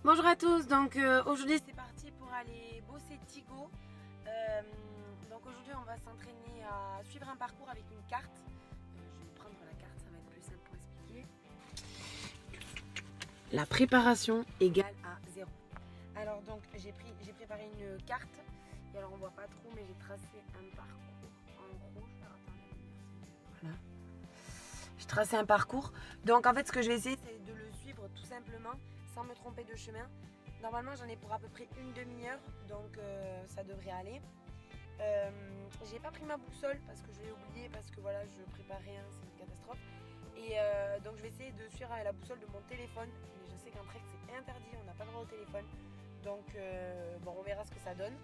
Bonjour à tous, donc aujourd'hui c'est parti pour aller bosser Tigo. Donc aujourd'hui on va s'entraîner à suivre un parcours avec une carte. Je vais prendre la carte, ça va être plus simple pour expliquer. La préparation égale à 0. Alors donc j'ai préparé une carte. Et alors on voit pas trop mais j'ai tracé un parcours en rouge. Alors, voilà. J'ai tracé un parcours. Donc en fait ce que je vais essayer c'est de le suivre tout simplement sans me tromper de chemin. Normalement j'en ai pour à peu près une demi-heure, donc ça devrait aller. J'ai pas pris ma boussole parce que je l'ai oublié, parce que voilà je prépare rien, c'est une catastrophe. Et donc je vais essayer de suivre avec la boussole de mon téléphone, mais je sais qu'en trek c'est interdit, on n'a pas le droit au téléphone. Donc bon, on verra ce que ça donne.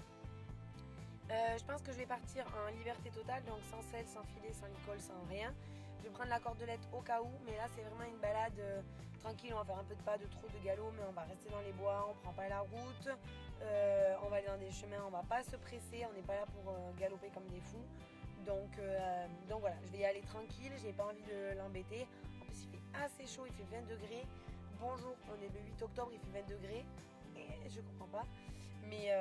Je pense que je vais partir en liberté totale, donc sans selle, sans filet, sans licol, sans rien. Je vais prendre la cordelette au cas où, mais là c'est vraiment une balade tranquille, on va faire un peu de pas, de trop, de galop, mais on va rester dans les bois, on prend pas la route, on va aller dans des chemins, on va pas se presser, on n'est pas là pour galoper comme des fous. Donc voilà, je vais y aller tranquille, j'ai pas envie de l'embêter. En plus il fait assez chaud, il fait 20 degrés. Bonjour, on est le 8 octobre, il fait 20 degrés, et je comprends pas. Mais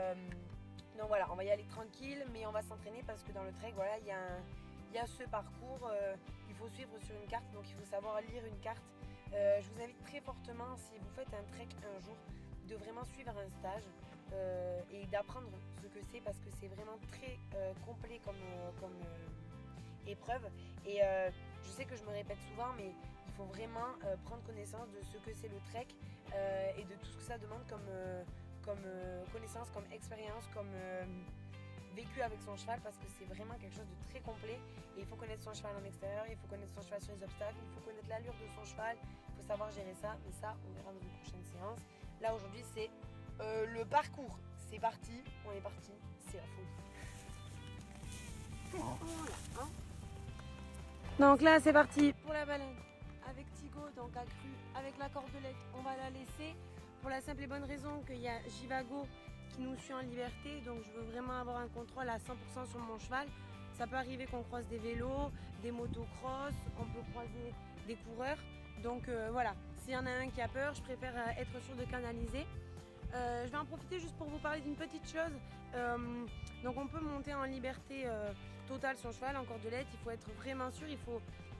donc voilà, on va y aller tranquille, mais on va s'entraîner parce que dans le trek, voilà, il y a ce parcours, il faut suivre sur une carte, donc il faut savoir lire une carte. Je vous invite très fortement, si vous faites un trek un jour, de vraiment suivre un stage et d'apprendre ce que c'est, parce que c'est vraiment très complet comme épreuve. Et je sais que je me répète souvent, mais il faut vraiment prendre connaissance de ce que c'est le trek et de tout ce que ça demande comme connaissance, comme expérience, comme vécu avec son cheval, parce que c'est vraiment quelque chose de très complet. Et il faut connaître son cheval en extérieur, il faut connaître son cheval sur les obstacles, il faut connaître l'allure de son cheval, il faut savoir gérer ça, mais ça on verra dans une prochaine séance. Là aujourd'hui c'est le parcours, c'est parti, on est parti, c'est la folie. Voilà, hein. Donc là c'est parti pour la balade avec Tigo, donc accru avec la cordelette, on va la laisser pour la simple et bonne raison qu'il y a Jivago qui nous suit en liberté, donc je veux vraiment avoir un contrôle à 100% sur mon cheval. Ça peut arriver qu'on croise des vélos, des motocross, on peut croiser des coureurs, donc voilà, s'il y en a un qui a peur, je préfère être sûr de canaliser. Je vais en profiter juste pour vous parler d'une petite chose. Donc on peut monter en liberté totale son cheval en cordelette, il faut être vraiment sûr,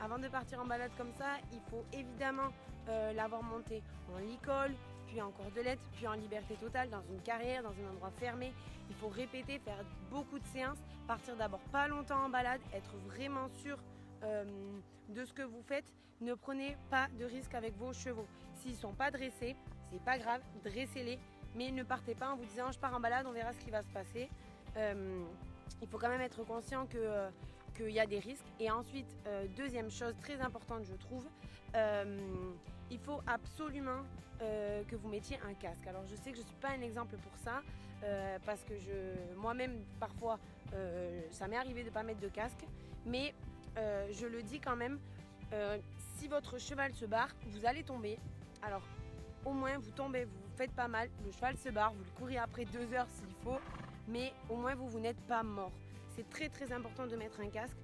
avant de partir en balade comme ça, il faut évidemment l'avoir monté en licol, puis en cordelette, puis en liberté totale, dans une carrière, dans un endroit fermé. Il faut répéter, faire beaucoup de séances, partir d'abord pas longtemps en balade, être vraiment sûr de ce que vous faites. Ne prenez pas de risques avec vos chevaux. S'ils ne sont pas dressés, c'est pas grave, dressez-les, mais ne partez pas en vous disant je pars en balade, on verra ce qui va se passer. Il faut quand même être conscient qu'il y a des risques. Et ensuite, deuxième chose très importante je trouve, il faut absolument que vous mettiez un casque. Alors je sais que je ne suis pas un exemple pour ça, parce que moi-même parfois ça m'est arrivé de ne pas mettre de casque, mais je le dis quand même, si votre cheval se barre, vous allez tomber. Alors au moins vous tombez, vous vous faites pas mal, le cheval se barre, vous le courez après 2 heures s'il faut, mais au moins vous n'êtes pas mort. C'est très très important de mettre un casque,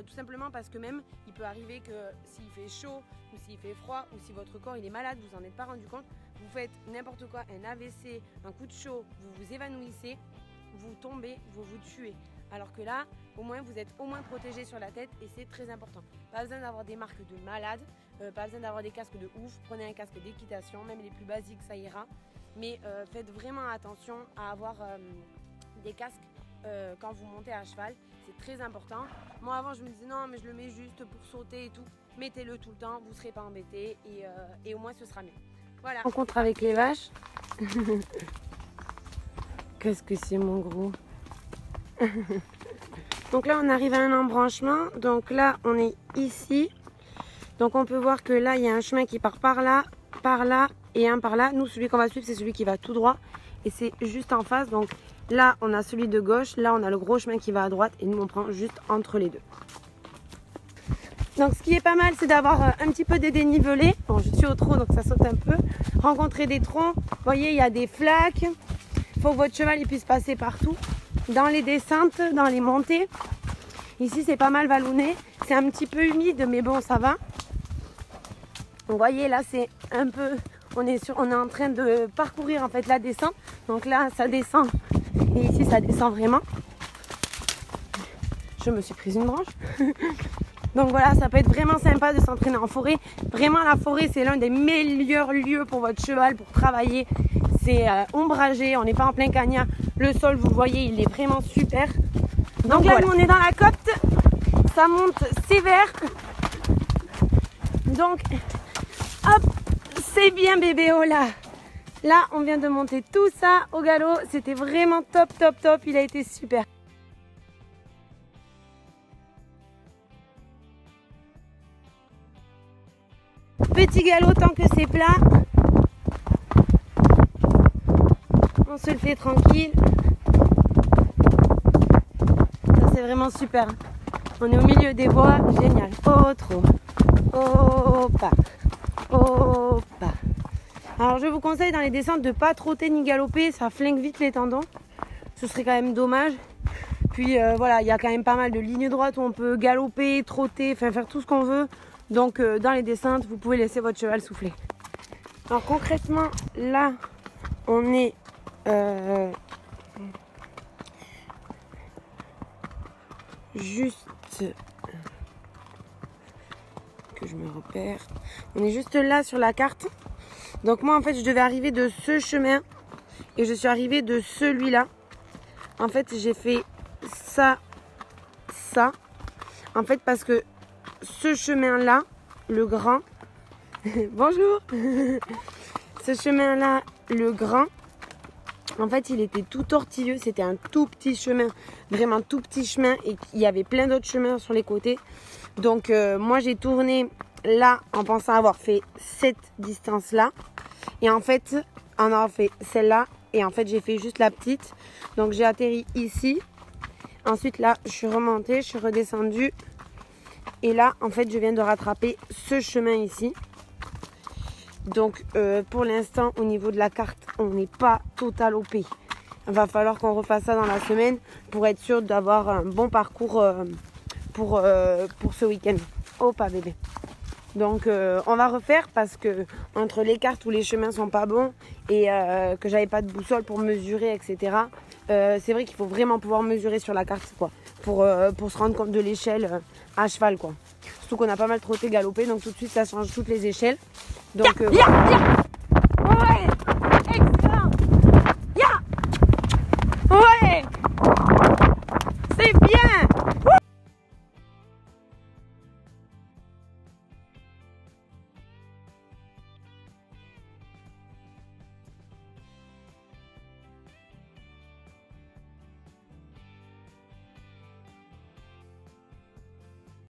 tout simplement parce que même il peut arriver que s'il fait chaud ou s'il fait froid ou si votre corps il est malade, vous en êtes pas rendu compte, vous faites n'importe quoi, un AVC, un coup de chaud, vous vous évanouissez, vous tombez, vous vous tuez. Alors que là, au moins vous êtes au moins protégé sur la tête et c'est très important. Pas besoin d'avoir des marques de malades, pas besoin d'avoir des casques de ouf, prenez un casque d'équitation, même les plus basiques ça ira. Mais faites vraiment attention à avoir des casques quand vous montez à cheval, c'est très important. Moi avant je me disais non mais je le mets juste pour sauter et tout, mettez-le tout le temps, vous ne serez pas embêté et au moins ce sera mieux. Voilà. Rencontre avec les vaches. Qu'est-ce que c'est mon gros. Donc là on arrive à un embranchement, donc là on est ici, donc on peut voir que là il y a un chemin qui part par là et un par là. Nous celui qu'on va suivre c'est celui qui va tout droit et c'est juste en face, donc là on a celui de gauche, là on a le gros chemin qui va à droite et nous on prend juste entre les deux. Donc ce qui est pas mal c'est d'avoir un petit peu des dénivelés. Bon je suis au trot donc ça saute un peu, rencontrer des troncs, vous voyez il y a des flaques, il faut que votre cheval il puisse passer partout, dans les descentes, dans les montées. Ici c'est pas mal vallonné, c'est un petit peu humide mais bon ça va. Vous voyez là c'est un peu, on est en train de parcourir en fait la descente. Donc là, ça descend et ici, ça descend vraiment. Je me suis prise une branche. Donc voilà, ça peut être vraiment sympa de s'entraîner en forêt. Vraiment, la forêt, c'est l'un des meilleurs lieux pour votre cheval, pour travailler. C'est ombragé, on n'est pas en plein cagnard. Le sol, vous voyez, il est vraiment super. Donc là, voilà. Nous, on est dans la côte. Ça monte sévère. Donc, hop, c'est bien bébé, oh là. Là, on vient de monter tout ça au galop. C'était vraiment top, top, top. Il a été super. Petit galop tant que c'est plat. On se le fait tranquille. Ça, c'est vraiment super. On est au milieu des bois. Génial. Oh, trop. Oh, pas. Oh, pas. Alors, je vous conseille dans les descentes de ne pas trotter ni galoper. Ça flingue vite les tendons. Ce serait quand même dommage. Puis, voilà, il y a quand même pas mal de lignes droites où on peut galoper, trotter, enfin faire tout ce qu'on veut. Donc, dans les descentes, vous pouvez laisser votre cheval souffler. Alors, concrètement, là, on est... juste que je me repère. On est juste là sur la carte. Donc moi en fait je devais arriver de ce chemin et je suis arrivée de celui-là. En fait j'ai fait ça, ça. En fait parce que ce chemin-là, le grand, bonjour, ce chemin-là, le grand, en fait, il était tout tortilleux. C'était un tout petit chemin, vraiment tout petit chemin. Et il y avait plein d'autres chemins sur les côtés. Donc, moi, j'ai tourné là en pensant avoir fait cette distance-là. Et en fait, on a fait celle-là. Et en fait, j'ai fait juste la petite. Donc, j'ai atterri ici. Ensuite, là, je suis remontée, je suis redescendue. Et là, en fait, je viens de rattraper ce chemin ici. Donc pour l'instant au niveau de la carte on n'est pas total OP. Il va falloir qu'on refasse ça dans la semaine pour être sûr d'avoir un bon parcours pour ce week-end. Oh pas bébé. Donc on va refaire parce que entre les cartes où les chemins sont pas bons et que j'avais pas de boussole pour mesurer etc. C'est vrai qu'il faut vraiment pouvoir mesurer sur la carte quoi, pour se rendre compte de l'échelle à cheval quoi. Surtout qu'on a pas mal trotté galopé donc tout de suite ça change toutes les échelles. Donc voilà.